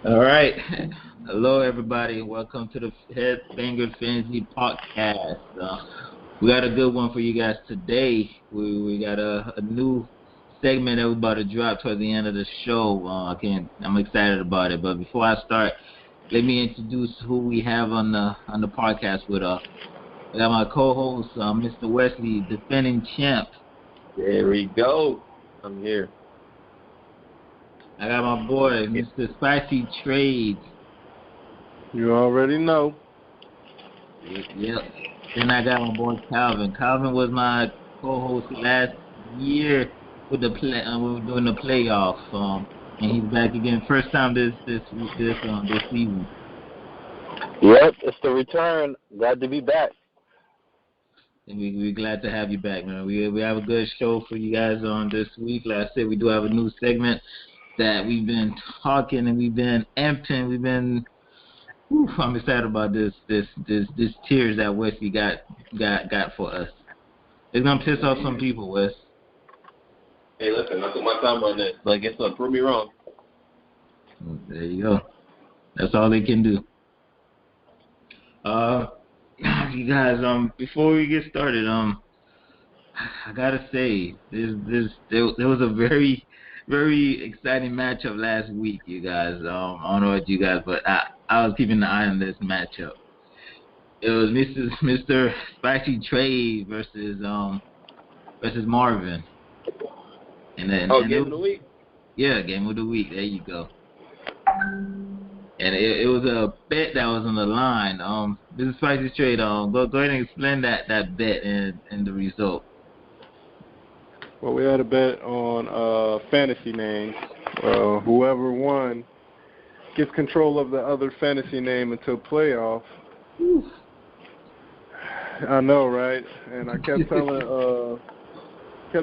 All right. Hello, everybody. Welcome to the Headbanger Fantasy Podcast. We got a good one for you guys today. We got a new segment that we're about to drop toward the end of the show. I'm excited about it. But before I start, let me introduce who we have on the podcast with us. I got my co-host, Mr. Wesley, defending champ. There we go. I'm here. I got my boy, Mr. Spicy Trades. You already know. Yep. Then I got my boy Calvin. Calvin was my co-host last year with the play. We were doing the playoffs. And he's back again. First time this season. Yep, it's the return. Glad to be back. And we're glad to have you back, man. We have a good show for you guys on this week. Like I said, we do have a new segment that we've been talking and we've been amping. I'm excited about this tiers that Wesley got for us. It's gonna piss off some people, Wes. Hey, listen, I took my time on this. But guess what? Prove me wrong. There you go. That's all they can do. You guys, before we get started, I gotta say, there was a very, very exciting matchup last week, you guys. I don't know about you guys, but I was keeping an eye on this matchup. It was Mr. Spicy Trade versus Marvin. Game of the week? Yeah, game of the week. There you go. And it was a bet that was on the line. Mr. Spicy Trade, go ahead and explain that bet and the result. Well, we had a bet on fantasy names. Whoever won gets control of the other fantasy name until playoff. I know, right? And I kept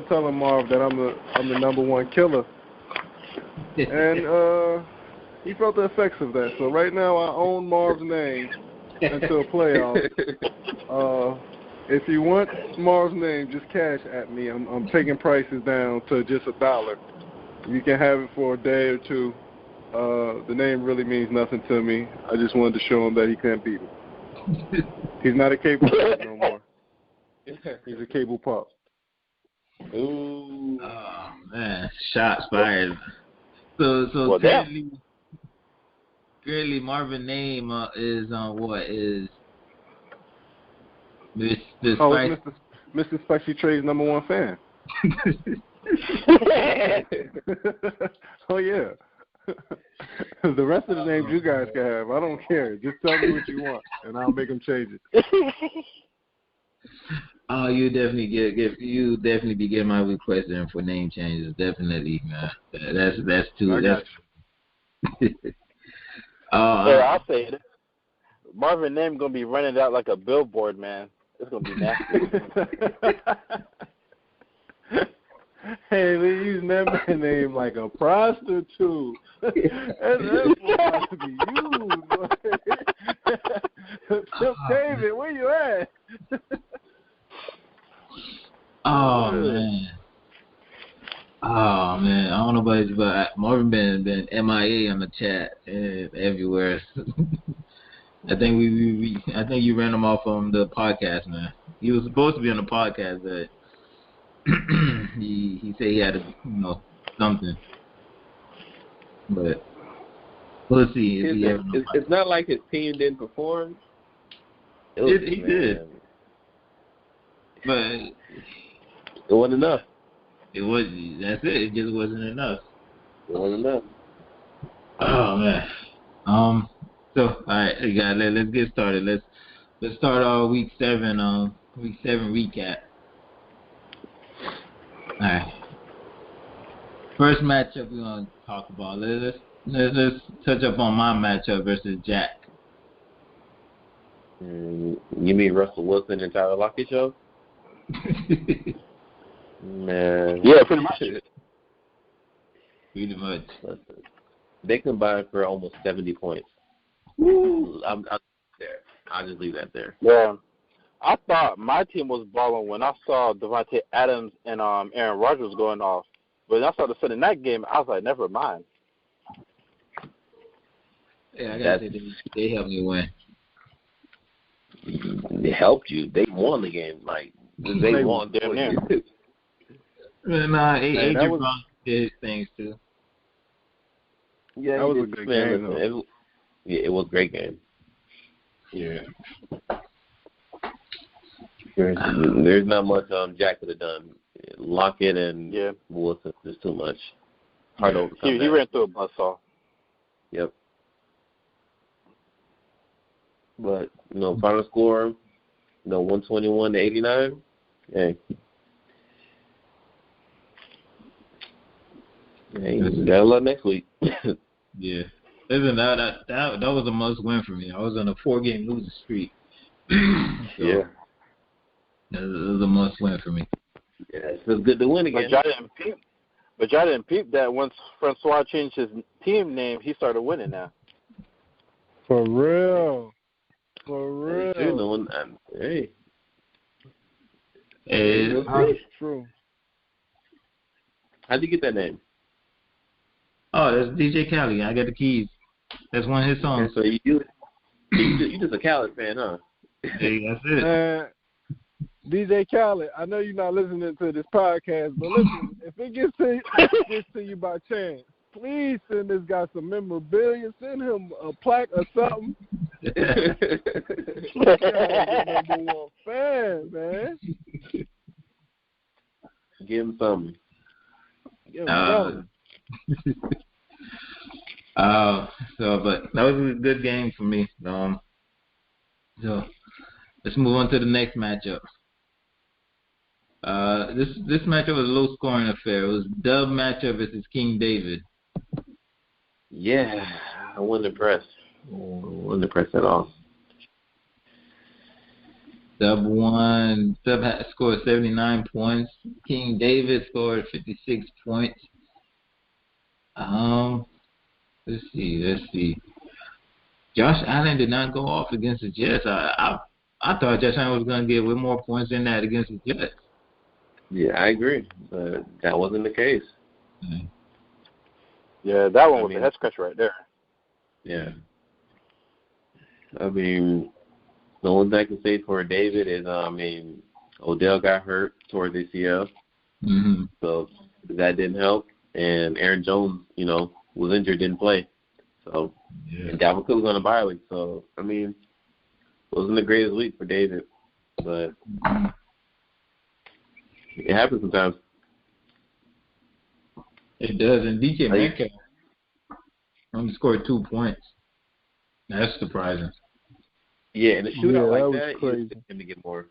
telling Marv that I'm the number one killer, and he felt the effects of that. So right now I own Marv's name until playoff. If you want Marv's name, just cash at me. I'm taking prices down to just $1. You can have it for a day or two. The name really means nothing to me. I just wanted to show him that he can't beat me. He's not a cable pop no more. He's a cable pop. Ooh. Oh man, shots fired. So well, currently Marvin's name is what is this Spicy? Mr. Spicy Trade's number one fan. Oh yeah. The rest of the names you guys can have. I don't care. Just tell me what you want, and I'll make them change it. Oh, you definitely be getting my request in for name changes. Definitely, man. That's too. I got you. I'll say it. Marvin name gonna be running out like a billboard, man. It's gonna be nasty. Hey, they using that man name like a prostitute. That's supposed to be you. David, where you at? Oh man. I don't know about you, but Marvin been MIA on the chat and everywhere. I think I think you ran him off on the podcast, man. He was supposed to be on the podcast, but he said he had something. But we'll see if he ever. It's not like his team didn't perform. He did, but it wasn't enough. It was. That's it. It just wasn't enough. It wasn't enough. Oh man. So all right, guys, let's get started. Let's start our week 7 recap. All right. First matchup we're gonna talk about. Let's touch up on my matchup versus Jack. You mean Russell Wilson and Tyler Lockett show? Man. Yeah, pretty much. Pretty much. Listen, they combined for almost 70 points. I'm there. I'll just leave that there. Yeah. I thought my team was balling when I saw Devontae Adams and Aaron Rodgers going off. But when I saw the Sunday night game, I was like, never mind. Yeah, I gotta say they helped me win. They helped you. They won the game. Like they won. Damn near. Nah, Hey, Adrian Brown did his things too. Yeah, that was a good game, though. It was a great game. Yeah. There's not much Jack could have done. Lockett and Wilson, there's too much. Hard to overcome. He ran through a buzzsaw. Yep. But final score, 121-89. Hey, you got a lot next week. Yeah. Listen, that was a must win for me. I was on a 4-game losing streak. Yeah. It was a must win for me. Yeah, it feels good to win again. But y'all didn't peep that once Francois changed his team name, he started winning now. For real. For real. Hey. That's true. How'd you get that name? Oh, that's DJ Khaled. I got the keys. That's one of his songs. Okay, so you just a Khaled fan, huh? Hey, that's it. DJ Khaled, I know you're not listening to this podcast, but listen, if it gets to you by chance, please send this guy some memorabilia. Send him a plaque or something. Number one fan, man. Give him something. But that was a good game for me. So let's move on to the next matchup. This matchup was a low scoring affair. It was Dub matchup versus King David. Yeah, I wasn't impressed. At all. Dub won. Dub scored 79 points. King David scored 56 points. Let's see. Josh Allen did not go off against the Jets. I thought Josh Allen was going to get way more points than that against the Jets. Yeah, I agree, but that wasn't the case. Mm-hmm. Yeah, that one was a head scratch right there. Yeah. I mean, the only thing I can say for David is, Odell got hurt towards ACL, so that didn't help. And Aaron Jones, was injured, didn't play. So, and Dalvin Cook was on a bye week. So, it wasn't the greatest week for David, but it happens sometimes. It does. And DJ Metcalf only scored 2 points. That's surprising. Yeah, in a shootout like that, you crazy. expect him to get more.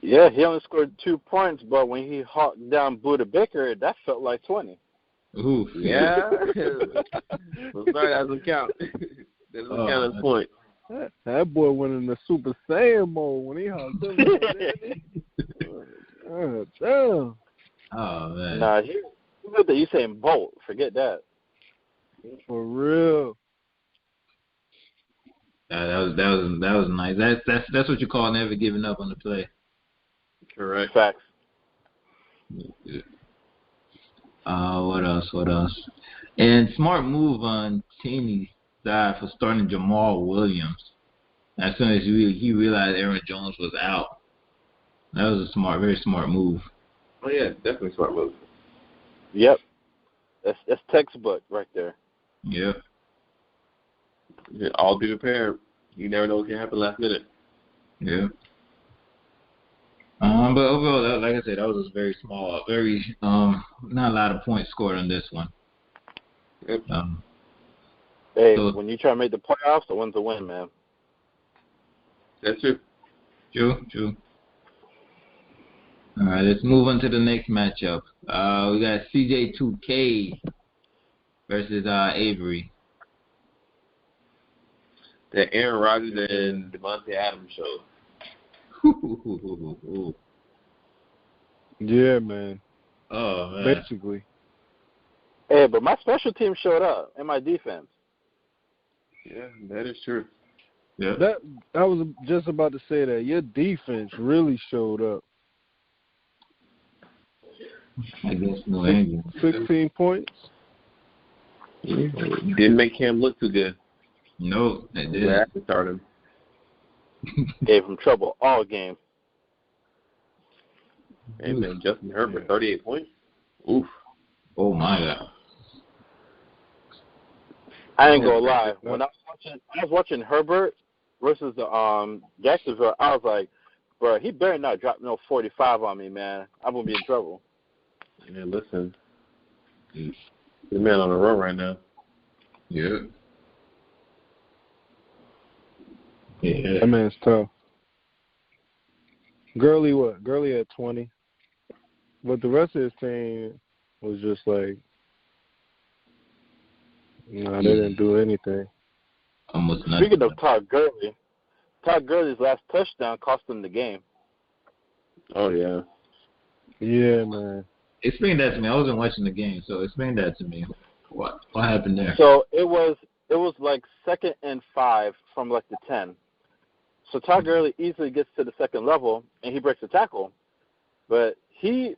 Yeah, he only scored 2 points, but when he hawked down Buda Baker, that felt like 20. Ooh. Yeah. Well, sorry, that doesn't count. That doesn't count as a point. That boy went in the Super Saiyan mode when he hawked him. Damn. Oh, man. Nah, you saying Bolt. Forget that. For real. That was nice. That's what you call never giving up on the play. Correct. Facts. What else? And smart move on Teeny's side for starting Jamal Williams. As soon as he realized Aaron Jones was out. That was a very smart move. Oh yeah, definitely smart move. Yep. That's textbook right there. Yep. Yeah, all be prepared. You never know what can happen last minute. Yeah. But overall, like I said, that was a very small, not a lot of points scored on this one. Yep. When you try to make the playoffs, the one's a win, man. That's true. True. All right, let's move on to the next matchup. We got CJ2K versus Avery. The Aaron Rodgers and Devontae Adams show. Yeah, man. Oh, man. Basically. Hey, but my special team showed up and my defense. Yeah, that is true. Yeah. I was just about to say that. Your defense really showed up. Against New England. 16 points. Didn't make Cam look too good. No, they didn't. Glad to start him. Gave him trouble all game. Hey, man, Justin Herbert, 38 points. Oof. Oh, my God. I ain't gonna lie. When I was watching Herbert versus the Jacksonville, I was like, bro, he better not drop no 45 on me, man. I'm gonna be in trouble. Yeah, listen. This man on the run right now. Yeah. Yeah. That man's tough. Gurley what? Gurley at 20. But the rest of his team was just like, no, they didn't do anything. Almost nothing. Speaking of Todd Gurley's last touchdown cost him the game. Oh, yeah. Yeah, man. Explain that to me. I wasn't watching the game, so explain that to me. What happened there? So it was like 2nd and 5 from like the 10. So Todd Gurley easily gets to the second level and he breaks the tackle, but he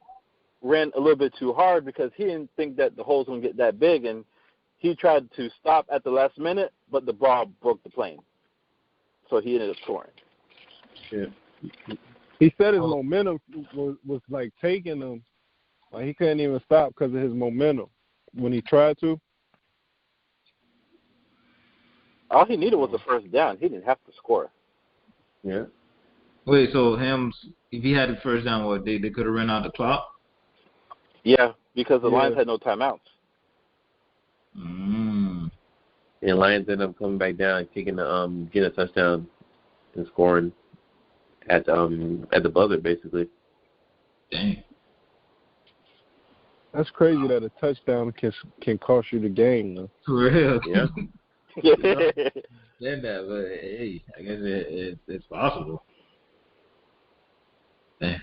ran a little bit too hard because he didn't think that the hole's gonna get that big, and he tried to stop at the last minute, but the ball broke the plane, so he ended up scoring. Yeah. He said his momentum was like taking him. Like he couldn't even stop because of his momentum when he tried to. All he needed was a first down. He didn't have to score. Yeah. Wait, so if he had the first down, what they could have run out the clock? Yeah, because the Lions had no timeouts. And Lions ended up coming back down and getting a touchdown and scoring at the buzzer, basically. Dang. That's crazy that a touchdown can cost you the game, though. For real. Yeah. Said that, but hey, I guess it's possible. Dang.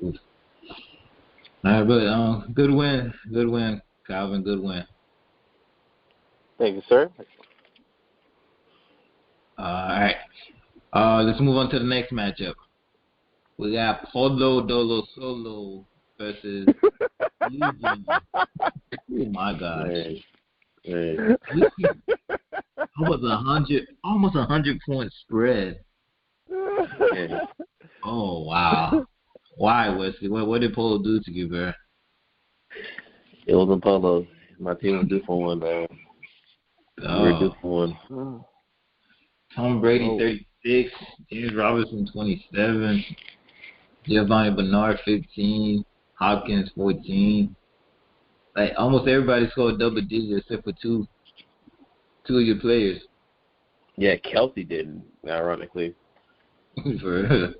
Oof. All right, but good win, Calvin, good win. Thank you, sir. All right, let's move on to the next matchup. We got Polo Dolo Solo versus Cleveland. Oh my gosh. Hey. Almost 100-point spread. Yeah. Oh wow! Why, Wesley? What did Polo do to you, bro? It wasn't Polo. My team was due for one, man. We were due for one. Tom Brady 36, James Robinson 27, Giovanni Bernard 15, Hopkins 14. Like almost everybody scored double digits except for two of your players. Yeah, Kelsey didn't, ironically. For real.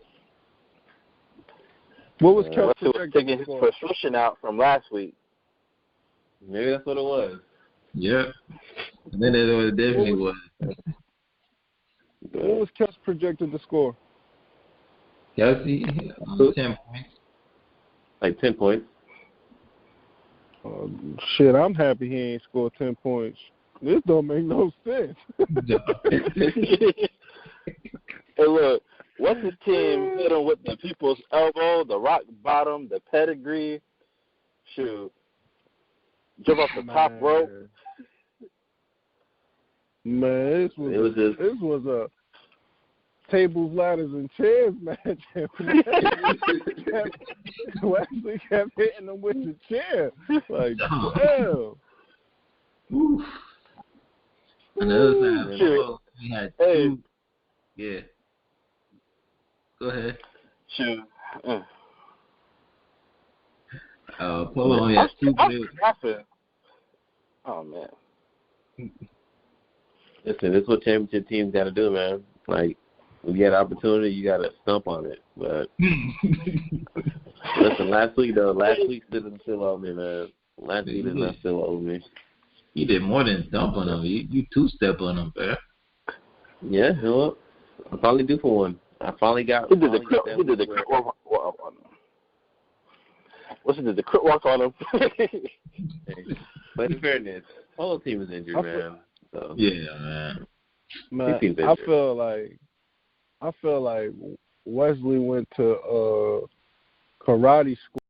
What was Kelsey Kelsey was taking his frustration out from last week? Maybe that's what it was. Yep. And then it definitely was. What was Kelsey projected to score? Kelsey, 10 points. Like 10 points. Shit, I'm happy he ain't scored 10 points. This don't make no sense. Hey, look, what's his team hit him with the people's elbow, the rock bottom, the pedigree? Shoot. Jump off the top rope. Man, this was a tables, ladders, and chairs match. Wesley kept hitting him with the chair. Like, damn. Oof. Another time, we had two. Yeah. Go ahead. Shoot. Polo only has two players. Oh, man. Listen, this is what championship teams got to do, man. Like, when you get an opportunity, you got to stump on it. But listen, last week didn't still over me, man. Last week did not still over me. You did more than dump on him. You two-step on him, man. Yeah, you know what? I finally due for one. I finally got. He did the crit walk on him. What's it? Did the crit walk on him? But in fairness, the whole team is injured, man. So. Yeah, man. I feel like Wesley went to karate school.